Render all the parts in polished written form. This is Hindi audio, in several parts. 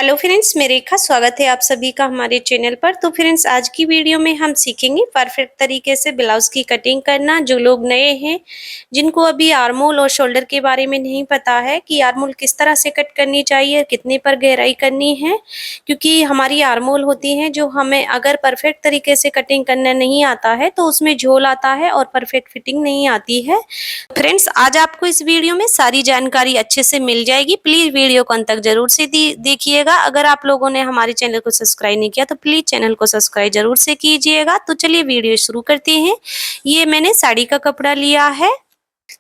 हेलो फ्रेंड्स, मैं रेखा स्वागत है आप सभी का हमारे चैनल पर। तो फ्रेंड्स, आज की वीडियो में हम सीखेंगे परफेक्ट तरीके से ब्लाउज की कटिंग करना। जो लोग नए हैं, जिनको अभी आर्म होल और शोल्डर के बारे में नहीं पता है कि आर्म होल किस तरह से कट करनी चाहिए, कितने पर गहराई करनी है, क्योंकि हमारी आर्म होल होती है जो हमें अगर परफेक्ट तरीके से कटिंग करना नहीं आता है तो उसमें झोल आता है और परफेक्ट फिटिंग नहीं आती है। फ्रेंड्स, आज आपको इस वीडियो में सारी जानकारी अच्छे से मिल जाएगी। प्लीज वीडियो को अंत तक जरूर से देखिएगा। अगर आप लोगों ने हमारे चैनल को सब्सक्राइब नहीं किया तो प्लीज चैनल को सब्सक्राइब जरूर से कीजिएगा। तो चलिए वीडियो शुरू करते हैं। ये मैंने साड़ी का कपड़ा लिया है।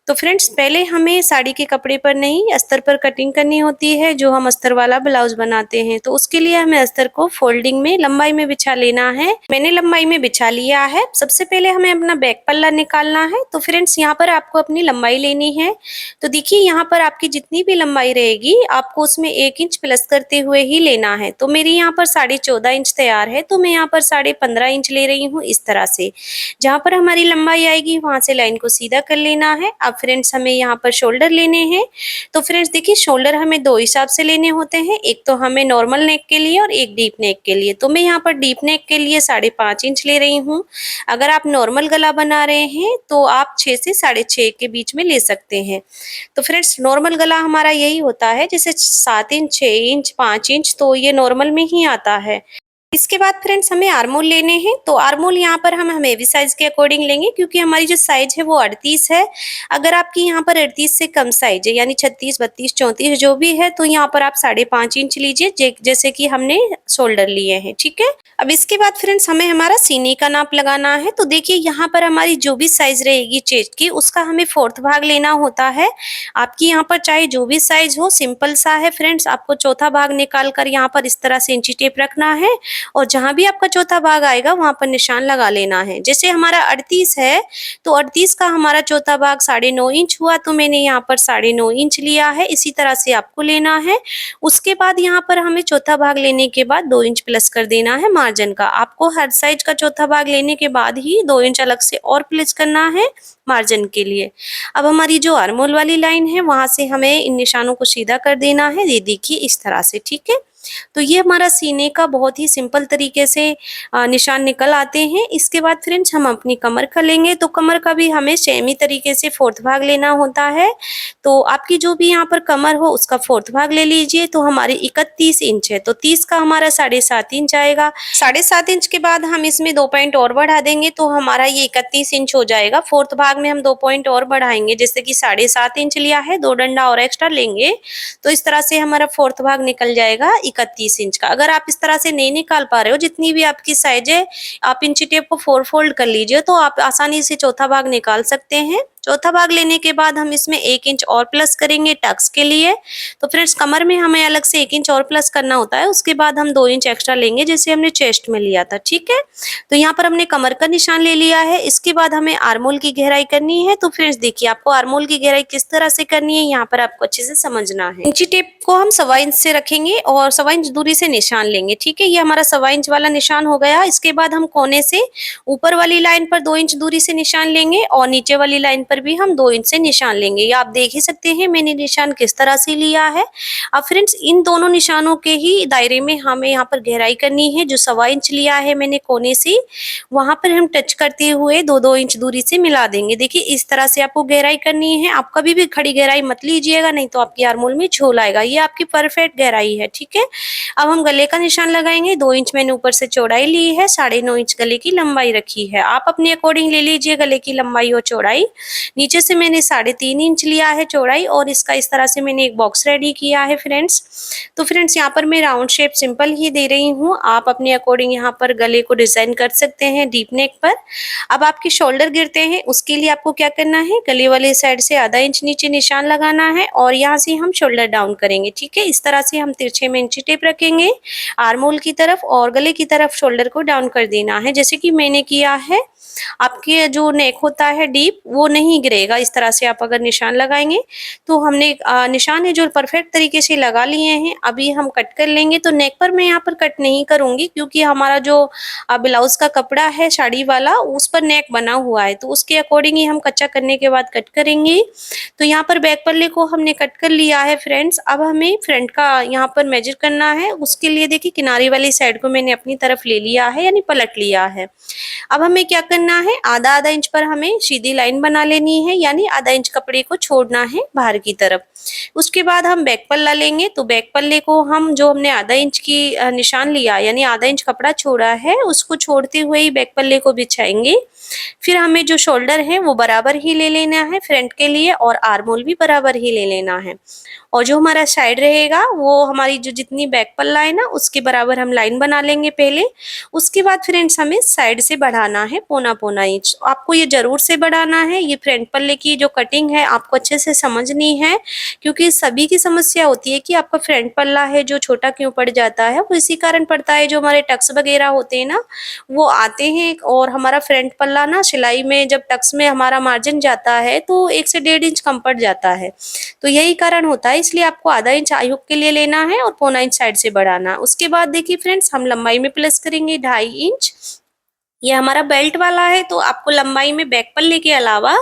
तो फ्रेंड्स, पहले हमें साड़ी के कपड़े पर नहीं, अस्तर पर कटिंग करनी होती है, जो हम अस्तर वाला ब्लाउज बनाते हैं। तो उसके लिए हमें अस्तर को फोल्डिंग में लंबाई में बिछा लेना है। मैंने लंबाई में बिछा लिया है। सबसे पहले हमें अपना बैक पल्ला निकालना है। तो फ्रेंड्स, यहाँ पर आपको अपनी लंबाई लेनी है। तो देखिए, यहाँ पर आपकी जितनी भी लंबाई रहेगी आपको उसमें 1 इंच प्लस करते हुए ही लेना है। तो मेरी यहाँ पर 14.5 इंच तैयार है, तो मैं यहाँ पर 15.5 इंच ले रही हूँ। इस तरह से जहाँ पर हमारी लंबाई आएगी वहां से लाइन को सीधा कर लेना है। अब फ्रेंड्स, हमें यहाँ पर शोल्डर लेने हैं। तो फ्रेंड्स देखिए, शोल्डर हमें 2 हिसाब से लेने होते हैं। एक तो हमें नॉर्मल नेक के लिए और एक डीप नेक के लिए। तो मैं यहाँ पर डीप नेक के लिए 5.5 इंच ले रही हूँ। अगर आप नॉर्मल गला बना रहे हैं तो आप 6 से 6.5 के बीच में ले सकते हैं। तो फ्रेंड्स, नॉर्मल गला हमारा यही होता है, जैसे 7 इंच, 6 इंच, 5 इंच, तो ये नॉर्मल में ही आता है। इसके बाद फ्रेंड्स, हमें आर्मोल लेने हैं। तो आर्मोल यहाँ पर हम हेवी साइज के अकॉर्डिंग लेंगे, क्योंकि हमारी जो साइज है वो 38 है। अगर आपकी यहाँ पर 38 से कम साइज है, यानी 36, 32, 34 जो भी है, तो यहाँ पर आप 5.5 इंच लीजिए, जैसे कि हमने शोल्डर लिए हैं। ठीक है। अब इसके बाद फ्रेंड्स, हमें हमारा सीने का नाप लगाना है। तो देखिए, यहाँ पर हमारी जो भी साइज रहेगी चेस्ट की, उसका हमें 4th भाग लेना होता है। आपकी यहाँ पर चाहे जो भी साइज हो, सिंपल सा है फ्रेंड्स। आपको चौथा भाग निकाल कर यहाँ पर इस तरह से इंची टेप रखना है और जहां भी आपका चौथा भाग आएगा वहां पर निशान लगा लेना है। जैसे हमारा 38 है, तो 38 का हमारा चौथा भाग 9.5 इंच हुआ, तो मैंने यहाँ पर 9.5 इंच लिया है। इसी तरह से आपको लेना है। उसके बाद यहाँ पर हमें चौथा भाग लेने के बाद 2 इंच प्लस कर देना है मार्जिन का। आपको हर साइज का चौथा भाग लेने के बाद ही 2 इंच अलग से और प्लस करना है मार्जिन के लिए। अब हमारी जो आर्मोल वाली लाइन है वहां से हमें इन निशानों को सीधा कर देना है। ये देखिए, इस तरह से। ठीक है। तो ये हमारा सीने का बहुत ही सिंपल तरीके से निशान निकल आते हैं। इसके बाद फ्रेंड्स, हम अपनी कमर का लेंगे। तो कमर का भी हमें सेम ही तरीके से 4th भाग लेना होता है। तो आपकी जो भी यहाँ पर कमर हो उसका 4th भाग ले लीजिए। तो हमारी 31 इंच है, तो 30 का हमारा 7.5 इंच आएगा। 7.5 इंच के बाद हम इसमें 2 पॉइंट और बढ़ा देंगे, तो हमारा ये 31 इंच हो जाएगा। 4th भाग में हम 2 पॉइंट और बढ़ाएंगे, जैसे कि 7.5 इंच लिया है, 2 डंडा और एक्स्ट्रा लेंगे, तो इस तरह से हमारा 4th भाग निकल जाएगा 31 इंच का। अगर आप इस तरह से नहीं निकाल पा रहे हो, जितनी भी आपकी साइज है, आप इंची टेप को 4 फोल्ड कर लीजिए, तो आप आसानी से चौथा भाग निकाल सकते हैं। चौथा भाग लेने के बाद हम इसमें 1 इंच और प्लस करेंगे टक्स के लिए। तो फ्रेंड्स, कमर में हमें अलग से 1 इंच और प्लस करना होता है। उसके बाद हम 2 इंच एक्स्ट्रा लेंगे, जैसे हमने चेस्ट में लिया था। ठीक है। तो यहाँ पर हमने कमर का निशान ले लिया है। इसके बाद हमें आर्मोल की गहराई करनी है। तो फ्रेंड्स देखिए, आपको आर्मोल की गहराई किस तरह से करनी है यहाँ पर आपको अच्छे से समझना है। इंची टेप को हम 1.25 इंच से रखेंगे और 1.25 इंच दूरी से निशान लेंगे। ठीक है। ये हमारा 1.25 इंच वाला निशान हो गया। इसके बाद हम कोने से ऊपर वाली लाइन पर 2 इंच दूरी से निशान लेंगे और नीचे वाली लाइन पर भी हम 2 इंच से निशान लेंगे। ये आप देख ही सकते हैं मैंने निशान किस तरह से लिया है। अब फ्रेंड्स, इन दोनों निशानों के ही दायरे में हमें यहाँ पर गहराई करनी है। जो 1.25 इंच लिया है मैंने कोने से, वहां पर हम टच करते हुए 2-2 इंच दूरी से मिला देंगे। देखिए, इस तरह से आपको गहराई करनी है। आप कभी भी खड़ी गहराई मत लीजिएगा, नहीं तो आपकी आर्मोल में झोल आएगा। ये आपकी परफेक्ट गहराई है। ठीक है। अब हम गले का निशान लगाएंगे। 2 इंच मैंने ऊपर से चौड़ाई ली है, 9.5 इंच गले की लंबाई रखी है। आप अपने अकॉर्डिंग ले लीजिए गले की लंबाई और चौड़ाई। नीचे से मैंने 3.5 इंच लिया है चौड़ाई, और इसका इस तरह से मैंने एक बॉक्स रेडी किया है फ्रेंड्स। तो फ्रेंड्स, यहाँ पर मैं राउंड शेप सिंपल ही दे रही हूँ। आप अपने अकॉर्डिंग यहाँ पर गले को डिजाइन कर सकते हैं डीप नेक पर। अब आपके शोल्डर गिरते हैं, उसके लिए आपको क्या करना है, गले वाले साइड से आधा इंच नीचे निशान लगाना है और यहाँ से हम शोल्डर डाउन करेंगे। ठीक है। इस तरह से हम तिरछे में इंची टेप रखेंगे आर्मोल की तरफ और गले की तरफ शोल्डर को डाउन कर देना है, जैसे कि मैंने किया है। आपके जो नेक होता है डीप, वो नहीं नहीं गिरेगा। इस तरह से आप अगर निशान लगाएंगे तो हमने निशान है जो परफेक्ट तरीके से लगा लिए हैं। अभी हम कट कर लेंगे। तो नेक पर मैं यहाँ पर कट नहीं करूंगी क्योंकि हमारा जो ब्लाउज का कपड़ा है साड़ी वाला उस पर नेक बना हुआ है, तो उसके अकॉर्डिंग ही हम कच्चा करने के बाद कट करेंगे। तो यहाँ पर बैक पल्ले को हमने कट कर लिया है फ्रेंड्स। अब हमें फ्रंट का यहाँ पर मेजर करना है। उसके लिए देखिए किनारे वाली साइड को मैंने अपनी तरफ ले लिया है, यानी पलट लिया है। अब हमें क्या करना है, आधा आधा इंच पर हमें सीधी लाइन बना लेनी है, यानी आधा इंच कपड़े को छोड़ना है बाहर की तरफ। उसके बाद हम बैक पल्ला लेंगे। तो बैक पल्ले को हम जो हमने आधा इंच की निशान लिया, यानी आधा इंच कपड़ा छोड़ा है, उसको छोड़ते हुए ही बैक पल्ले को बिछाएंगे। फिर हमें जो शोल्डर है वो बराबर ही ले लेना है फ्रंट के लिए, और आर्म होल भी बराबर ही ले लेना है। और जो हमारा साइड रहेगा वो हमारी जो जितनी बैक पल्ला है ना उसके बराबर हम लाइन बना लेंगे पहले। उसके बाद फ्रेंड्स हमें साइड से बढ़ाना है पौना पौना इंच। आपको ये जरूर से बढ़ाना है। ये फ्रंट पल्ले की जो कटिंग है आपको अच्छे से समझनी है, क्योंकि सभी की समस्या होती है कि आपका फ्रंट पल्ला है जो छोटा क्यों पड़ जाता है। वो इसी कारण पड़ता है, जो हमारे टक्स वगैरह होते हैं ना वो आते हैं, और हमारा फ्रंट पल्ला ना सिलाई में जब टक्स में हमारा मार्जिन जाता है तो 1 से 1.5 इंच कम पड़ जाता है। तो यही कारण होता है, इसलिए आपको आधा इंच आई हुक के लिए लेना है और पौना इंच साइड से बढ़ाना। उसके बाद देखिए फ्रेंड्स हम लंबाई में प्लस करेंगे 2.5 इंच। ये हमारा बेल्ट वाला है तो आपको लंबाई में बैक पल्ले के अलावा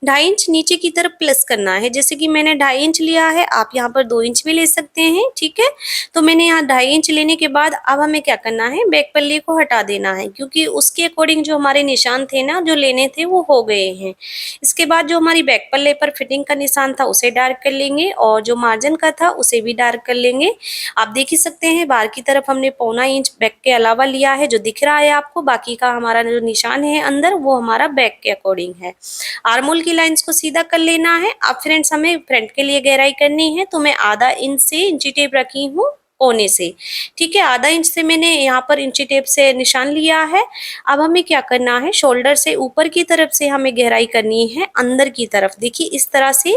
2.5 इंच नीचे की तरफ प्लस करना है। जैसे कि मैंने 2.5 इंच लिया है, आप यहाँ पर 2 इंच भी ले सकते हैं, ठीक है। तो मैंने यहाँ 2.5 इंच लेने के बाद अब हमें क्या करना है, बैक पल्ले को हटा देना है, क्योंकि उसके अकॉर्डिंग जो हमारे निशान थे ना जो लेने थे वो हो गए हैं। इसके बाद जो हमारी बैक पल्ले पर फिटिंग का निशान था उसे डार्क कर लेंगे, और जो मार्जिन का था उसे भी डार्क कर लेंगे। आप देख ही सकते हैं बाहर की तरफ हमने पौना इंच बैक के अलावा लिया है, जो दिख रहा है आपको। बाकी का हमारा जो निशान है अंदर वो हमारा बैक के अकॉर्डिंग है। आर्मोल की लाइंस को सीधा कर लेना है। अब फ्रेंड्स हमें फ्रंट के लिए गहराई करनी है, तो मैं आधा इंच से इंची टेप रखी हूँ कोने से, ठीक है। आधा इंच से मैंने यहाँ पर इंची टेप से निशान लिया है। अब हमें क्या करना है, शोल्डर से ऊपर की तरफ से हमें गहराई करनी है अंदर की तरफ, देखिए इस तरह से।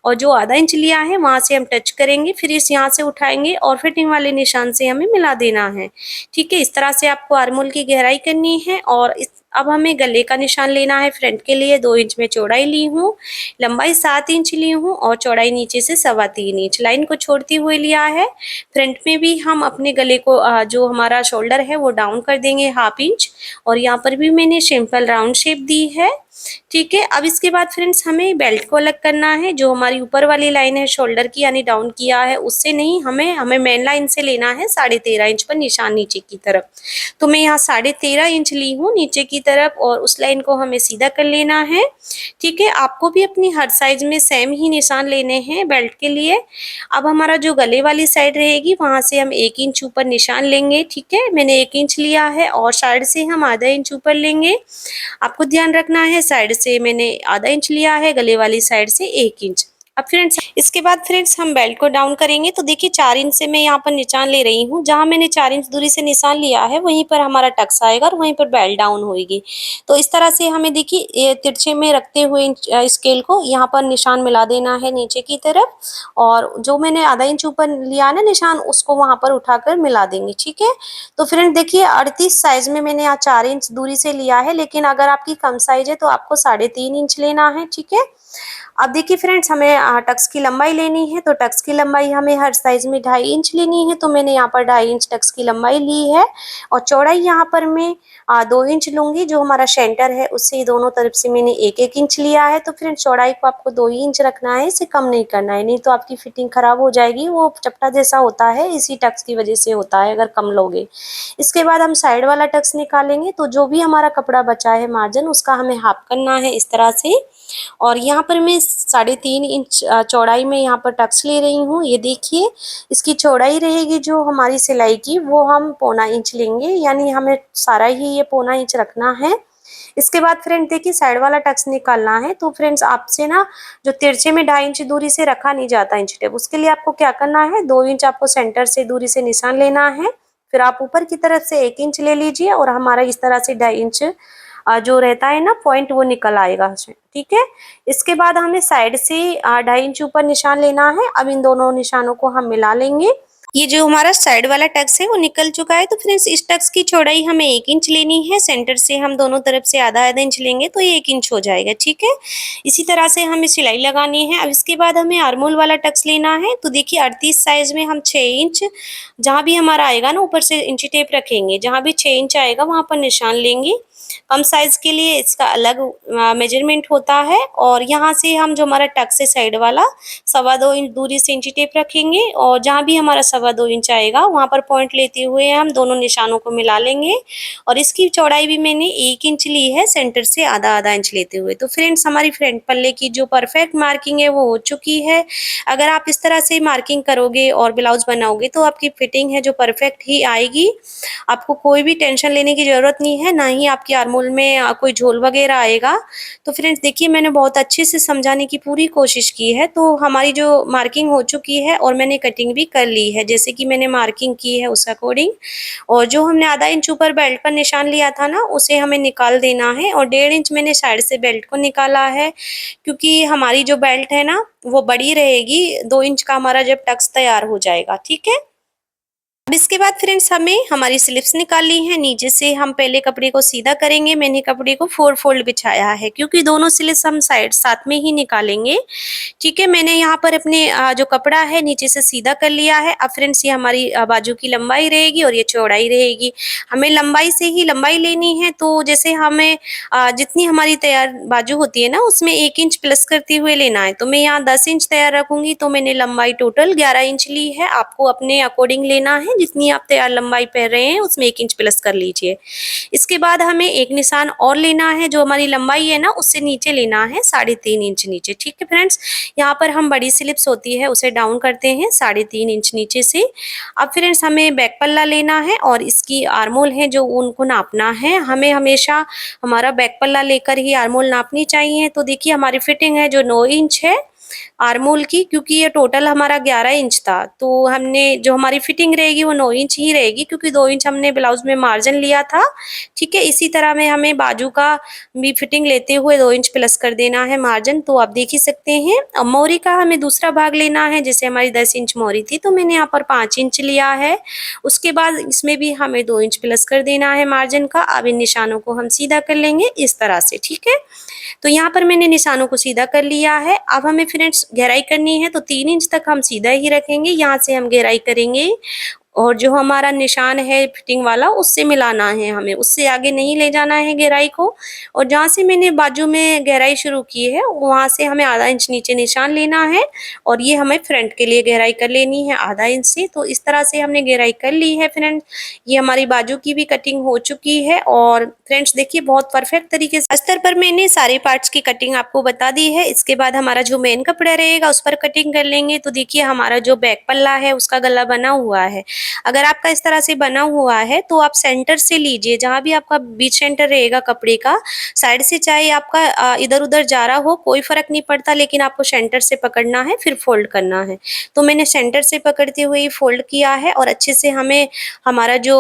और जो आधा इंच लिया है वहां से हम टच करेंगे, फिर इस यहाँ से उठाएंगे और फिटिंग वाले निशान से हमें मिला देना है, ठीक है। इस तरह से आपको आर्मोल की गहराई करनी है। और अब हमें गले का निशान लेना है। फ्रंट के लिए 2 इंच में चौड़ाई ली हूँ, लंबाई 7 इंच ली हूँ, और चौड़ाई नीचे से 3.25 इंच लाइन को छोड़ते हुए लिया है। फ्रंट में भी हम अपने गले को जो हमारा शोल्डर है वो डाउन कर देंगे 1/2 इंच, और यहाँ पर भी मैंने सिंपल राउंड शेप दी है, ठीक है। अब इसके बाद फ्रेंड्स हमें बेल्ट को अलग करना है। जो हमारी ऊपर वाली लाइन है शोल्डर की, यानी डाउन किया है, उससे नहीं, हमें मेन लाइन से लेना है 13.5 इंच पर निशान नीचे की तरफ। तो मैं यहाँ 13.5 इंच ली हूँ नीचे की तरफ, और उस लाइन को हमें सीधा कर लेना है, ठीक है। आपको भी अपनी हर साइज में सेम ही निशान लेने हैं बेल्ट के लिए। अब हमारा जो गले वाली साइड रहेगी वहां से हम 1 इंच ऊपर निशान लेंगे, ठीक है। मैंने 1 इंच लिया है, और साइड से हम आधा इंच ऊपर लेंगे। आपको ध्यान रखना है, साइड से मैंने आधा इंच लिया है, गले वाली साइड से 1 इंच। अब फ्रेंड्स इसके बाद फ्रेंड्स हम बेल्ट को डाउन करेंगे। तो देखिए 4 इंच से मैं यहाँ पर निशान ले रही हूँ। जहाँ मैंने 4 इंच दूरी से निशान लिया है वहीं पर हमारा टक्स आएगा, और वहीं पर बेल्ट डाउन होगी। तो इस तरह से हमें देखिए ये तिरछे में रखते हुए स्केल को यहाँ पर निशान मिला देना है नीचे की तरफ, और जो मैंने आधा इंच ऊपर लिया ना निशान उसको वहाँ पर उठाकर मिला देंगे, ठीक है। तो फ्रेंड देखिए 38 साइज में मैंने यहाँ 4 इंच दूरी से लिया है, लेकिन अगर आपकी कम साइज है तो आपको 3.5 इंच लेना है, ठीक है। अब देखिए फ्रेंड्स हमें टक्स की लंबाई लेनी है। तो टक्स की लंबाई हमें हर साइज में 2.5 इंच लेनी है। तो मैंने यहाँ पर 2.5 इंच टक्स की लंबाई ली है, और चौड़ाई यहाँ पर मैं 2 इंच लूंगी। जो हमारा सेंटर है उससे दोनों तरफ से मैंने 1-1 इंच लिया है। तो फ्रेंड्स चौड़ाई को आपको 2 ही इंच रखना है, इसे कम नहीं करना है, नहीं तो आपकी फिटिंग खराब हो जाएगी। वो चपटा जैसा होता है, इसी टक्स की वजह से होता है अगर कम लोगे। इसके बाद हम साइड वाला टक्स निकालेंगे। तो जो भी हमारा कपड़ा बचा है मार्जिन उसका हमें हाफ करना है इस तरह से। और यहाँ पर मैं 3.5 इंच चौड़ाई में यहाँ पर टक्स ले रही हूँ। ये देखिए इसकी चौड़ाई रहेगी जो हमारी सिलाई की, वो हम 1.25 इंच लेंगे, यानी हमें सारा ही ये 1.25 इंच रखना है। इसके बाद फ्रेंड देखिए साइड वाला टक्स निकालना है। तो फ्रेंड्स आपसे ना जो तिरछे में 2.5 इंच दूरी से रखा नहीं जाता इंच टेप, उसके लिए आपको क्या करना है, 2 इंच आपको सेंटर से दूरी से निशान लेना है। फिर आप ऊपर की तरफ से 1 इंच ले लीजिए, और हमारा इस तरह से 2.5 इंच जो रहता है ना पॉइंट वो निकल आएगा, ठीक है। इसके बाद हमें साइड से 2.5 इंच ऊपर निशान लेना है। अब इन दोनों निशानों को हम मिला लेंगे। ये जो हमारा साइड वाला टक्स है वो निकल चुका है। तो फ्रेंड्स इस टक्स की चौड़ाई हमें 1 इंच लेनी है। सेंटर से हम दोनों तरफ से आधा आधा इंच लेंगे तो ये 1 इंच हो जाएगा, ठीक है। इसी तरह से हमें सिलाई लगानी है। अब इसके बाद हमें आर्मोल वाला टक्स लेना है। तो देखिए 38 साइज में हम 6 इंच जहाँ भी हमारा आएगा ना ऊपर से इंची टेप रखेंगे, जहाँ भी 6 इंच आएगा वहाँ पर निशान लेंगे। कम साइज के लिए इसका अलग मेजरमेंट होता है। और यहाँ से हम जो हमारा टक्स है साइड वाला 2.25 इंच दूरी से इंची टेप रखेंगे और जहाँ भी हमारा 2.25 इंच आएगा वहाँ पर पॉइंट लेते हुए हम दोनों निशानों को मिला लेंगे। और इसकी चौड़ाई भी मैंने 1 इंच ली है, सेंटर से आधा आधा इंच लेते हुए। तो फ्रेंड्स हमारी फ्रंट पल्ले की जो परफेक्ट मार्किंग है वो हो चुकी है। अगर आप इस तरह से मार्किंग करोगे और ब्लाउज बनाओगे तो आपकी फिटिंग है जो परफेक्ट ही आएगी। आपको कोई भी टेंशन लेने की ज़रूरत नहीं है, ना ही आपकी आर्मोल में कोई झोल वगैरह आएगा। तो फ्रेंड्स देखिए मैंने बहुत अच्छे से समझाने की पूरी कोशिश की है। तो हमारी जो मार्किंग हो चुकी है और मैंने कटिंग भी कर ली है जैसे कि मैंने मार्किंग की है उस अकॉर्डिंग। और जो हमने आधा इंच ऊपर बेल्ट पर निशान लिया था ना उसे हमें निकाल देना है। और 1.5 इंच मैंने साइड से बेल्ट को निकाला है, क्योंकि हमारी जो बेल्ट है ना वो बड़ी रहेगी 2 इंच का हमारा जब टक्स तैयार हो जाएगा, ठीक है। अब इसके बाद फ्रेंड्स हमें हमारी स्लिप्स निकालनी है। नीचे से हम पहले कपड़े को सीधा करेंगे। मैंने कपड़े को 4 फोल्ड बिछाया है क्योंकि दोनों स्लिप्स हम साइड साथ में ही निकालेंगे, ठीक है। मैंने यहाँ पर अपने जो कपड़ा है नीचे से सीधा कर लिया है। अब फ्रेंड्स ये हमारी बाजू की लंबाई रहेगी और ये चौड़ाई रहेगी। हमें लंबाई से ही लंबाई लेनी है। तो जैसे हमें जितनी हमारी तैयार बाजू होती है ना उसमें 1 इंच प्लस करते हुए लेना है। तो मैं यहाँ 10 इंच तैयार रखूंगी तो मैंने लंबाई टोटल 11 इंच ली है। आपको अपने अकॉर्डिंग लेना है, जितनी आप तैयार लंबाई पहन रहे हैं उसमें 1 इंच प्लस कर लीजिए। इसके बाद हमें एक निशान और लेना है, जो हमारी लंबाई है ना उससे नीचे लेना है 3.5 इंच नीचे, ठीक है फ्रेंड्स। यहाँ पर हम बड़ी स्लिप्स होती है उसे डाउन करते हैं 3.5 इंच नीचे से। अब फ्रेंड्स हमें बैक पल्ला लेना है और इसकी आर्मोल है जो उनको नापना है। हमें हमेशा हमारा बैक पल्ला लेकर ही आर्मोल नापनी चाहिए। तो देखिए हमारी फिटिंग है जो 9 इंच है आर्मोल की, क्योंकि ये टोटल हमारा 11 इंच था। तो हमने जो हमारी फिटिंग रहेगी वो 9 इंच ही रहेगी, क्योंकि 2 इंच हमने ब्लाउज में मार्जिन लिया था, ठीक है। इसी तरह में हमें बाजू का भी फिटिंग लेते हुए 2 इंच प्लस कर देना है मार्जिन। तो आप देख ही सकते हैं। अब मोहरी का हमें दूसरा भाग लेना है। जैसे हमारी 10 इंच मोहरी थी तो मैंने यहाँ पर 5 इंच लिया है। उसके बाद इसमें भी हमें 2 इंच प्लस कर देना है मार्जिन का। अब इन निशानों को हम सीधा कर लेंगे इस तरह से, ठीक है। तो यहाँ पर मैंने निशानों को सीधा कर लिया है। अब हमें फ्रेंड्स गहराई करनी है तो 3 इंच तक हम सीधा ही रखेंगे। यहाँ से हम गहराई करेंगे और जो हमारा निशान है फिटिंग वाला उससे मिलाना है हमें, उससे आगे नहीं ले जाना है गहराई को। और जहाँ से मैंने बाजू में गहराई शुरू की है वहाँ से हमें आधा इंच नीचे निशान लेना है और ये हमें फ्रंट के लिए गहराई कर लेनी है आधा इंच से। तो इस तरह से हमने गहराई कर ली है फ्रेंड्स। ये हमारी बाजू की भी कटिंग हो चुकी है। और फ्रेंड्स देखिए बहुत परफेक्ट तरीके से अस्तर पर मैंने सारे पार्ट्स की कटिंग आपको बता दी है। इसके बाद हमारा जो मेन कपड़ा रहेगा उस पर कटिंग कर लेंगे। तो देखिए हमारा जो बैक पल्ला है उसका गला बना हुआ है। अगर आपका इस तरह से बना हुआ है तो आप सेंटर से लीजिए, जहां भी आपका बीच सेंटर रहेगा कपड़े का, साइड से चाहे आपका इधर उधर जा रहा हो कोई फर्क नहीं पड़ता, लेकिन आपको सेंटर से पकड़ना है फिर फोल्ड करना है। तो मैंने सेंटर से पकड़ते हुए ही फोल्ड किया है और अच्छे से हमें हमारा जो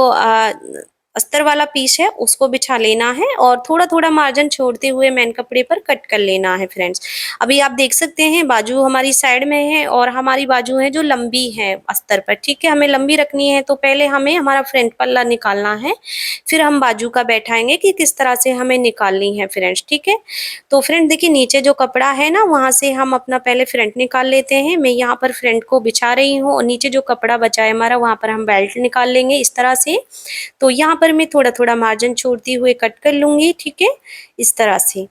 अस्तर वाला पीस है उसको बिछा लेना है और थोड़ा थोड़ा मार्जिन छोड़ते हुए मेन कपड़े पर कट कर लेना है फ्रेंड्स। अभी आप देख सकते हैं बाजू हमारी साइड में है और हमारी बाजू है जो लंबी है अस्तर पर, ठीक है। हमें लंबी रखनी है तो पहले हमें हमारा फ्रंट पल्ला निकालना है, फिर हम बाजू का बैठाएंगे कि किस तरह से हमें निकालनी है फ्रेंड्स, ठीक है। तो फ्रेंड देखिए नीचे जो कपड़ा है ना वहां से हम अपना पहले फ्रंट निकाल लेते हैं। मैं यहाँ पर फ्रंट को बिछा रही हूँ और नीचे जो कपड़ा बचा है हमारा वहां पर हम बेल्ट निकाल लेंगे इस तरह से। तो यहाँ पर मैं थोड़ा थोड़ा मार्जिन छोड़ती हुए कट कर लूंगी, ठीक है, इस तरह से।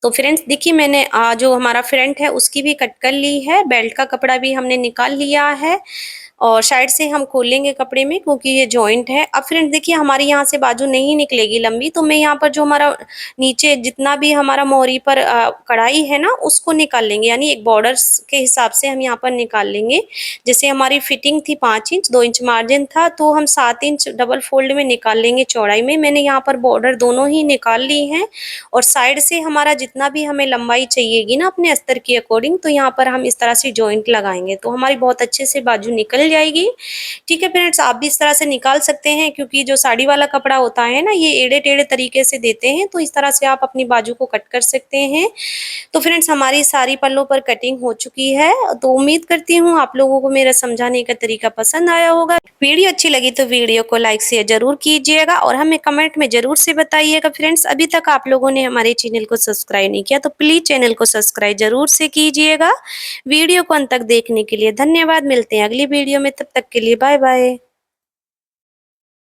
तो फ्रेंड्स देखिए मैंने जो हमारा फ्रंट है उसकी भी कट कर ली है, बेल्ट का कपड़ा भी हमने निकाल लिया है और साइड से हम खोलेंगे कपड़े में क्योंकि ये जॉइंट है। अब फ्रेंड्स देखिए हमारी यहाँ से बाजू नहीं निकलेगी लंबी, तो मैं यहाँ पर जो हमारा नीचे जितना भी हमारा मोहरी पर कढ़ाई है ना उसको निकाल लेंगे, यानी एक बॉर्डर्स के हिसाब से हम यहाँ पर निकाल लेंगे। जैसे हमारी फिटिंग थी 5 इंच 2 इंच मार्जिन था तो हम 7 इंच डबल फोल्ड में निकाल लेंगे चौड़ाई में। मैंने यहाँ पर बॉर्डर दोनों ही निकाल ली हैं और साइड से हमारा जितना भी हमें लंबाई चाहिएगी ना अपने अस्तर के अकॉर्डिंग, तो यहाँ पर हम इस तरह से जॉइंट लगाएंगे तो हमारी बहुत अच्छे से बाजू निकल जाएगी। ठीक है फ्रेंड्स, आप भी इस तरह से निकाल सकते हैं, क्योंकि जो साड़ी वाला कपड़ा होता है ना, ये टेढ़े-टेढ़े तरीके से देते हैं, तो इस तरह से आप अपनी बाजू को कट कर सकते हैं। तो फ्रेंड्स, हमारी सारी पल्लों पर कटिंग हो चुकी है। तो उम्मीद करती हूँ आप लोगों को मेरा समझाने का तरीका पसंद आया होगा। वीडियो अच्छी लगी तो वीडियो को लाइक शेयर जरूर कीजिएगा और हमें कमेंट में जरूर से बताइएगा। फ्रेंड्स, अभी तक आप लोगों ने हमारे चैनल को सब्सक्राइब नहीं किया तो प्लीज चैनल को सब्सक्राइब जरूर से कीजिएगा। वीडियो को अंत तक देखने के लिए धन्यवाद। मिलते हैं अगली वीडियो में, तब तक के लिए बाय बाय।